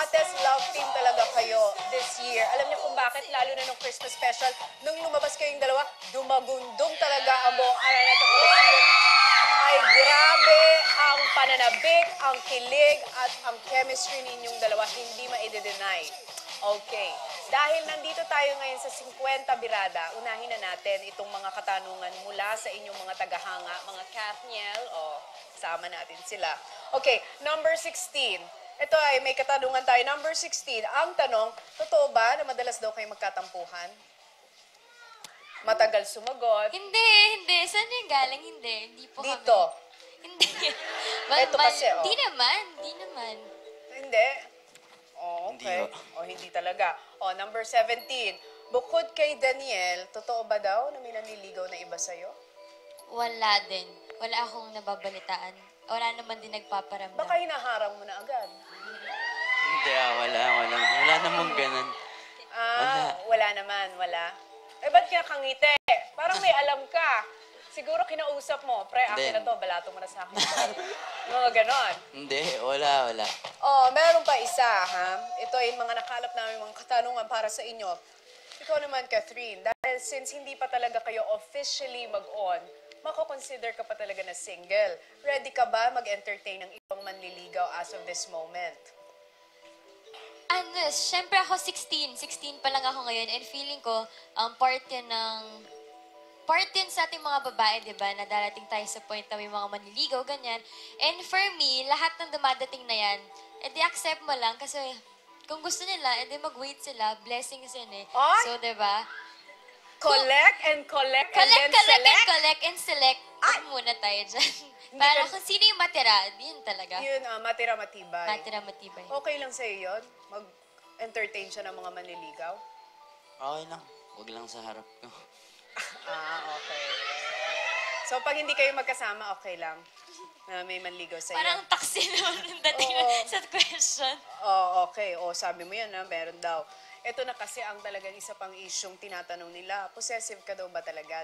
hottest love team talaga kayo this year. Alam niyo kung bakit? Lalo na nung Christmas special, nung lumabas kayong dalawa, dumagundong talaga ang buong Araneta Coliseum. Ay grabe ang pananabik, ang kilig, at ang chemistry ninyong dalawa. Hindi ma-i-deny. Okay. Dahil nandito tayo ngayon sa 50 Birada, unahin na natin itong mga katanungan mula sa inyong mga tagahanga, mga Kathniel, kasama natin sila. Okay, number 16. Ito ay may katanungan tayo. Number 16, ang tanong, totoo ba na madalas daw kayo magkatampuhan? Matagal sumagot. Hindi. Saan yung galing? Hindi po Dito. kami. Hindi. Ito kasi, Hindi naman. Hindi? Oh, okay. Hindi. Hindi talaga. Number 17. Bukod kay Daniel, totoo ba daw na may nanliligaw na iba sa'yo? Wala din. Wala akong nababalitaan. Wala naman din nagpaparamdam. Baka hinaharang mo na agad. Hindi wala namang ganun. Wala naman, wala. Ba't kinakangiti? Parang may alam ka. Siguro kinausap mo, pre, akin na to, balato mo na sa akin. Mga ganon. Hindi, wala. Meron pa isa, ha? Ito ay mga nakalap namin mga katanungan para sa inyo. Ikaw naman, Catherine, dahil since hindi pa talaga kayo officially mag-on, mako-consider ka pa talaga na single. Ready ka ba mag-entertain ng ibang manliligaw as of this moment? Siyempre ako 16. 16 pa lang ako ngayon and feeling ko, part yun sa ating mga babae, di ba, na darating tayo sa point na may mga manliligaw, ganyan. And for me, lahat ng dumadating na yan, edi accept mo lang kasi kung gusto nila, edi mag-wait sila, blessings yun eh. Ay! So, di ba? Collect and then select? Collect and select. Huwag muna tayo dyan. Para kung sino yung matira, yun talaga. Yun, matira matibay. Matira matibay. Okay lang sa'yo yun? Mag-entertain siya ng mga manliligaw? Okay lang. Huwag lang sa harap ko. Okay. So, pag hindi kayo magkasama, okay lang na may manligaw sa'yo? Parang taksi naman yung dating sa question. Okay. Sabi mo yan, meron daw. Ito na kasi ang talagang isa pang isyong tinatanong nila. Possessive ka daw ba talaga?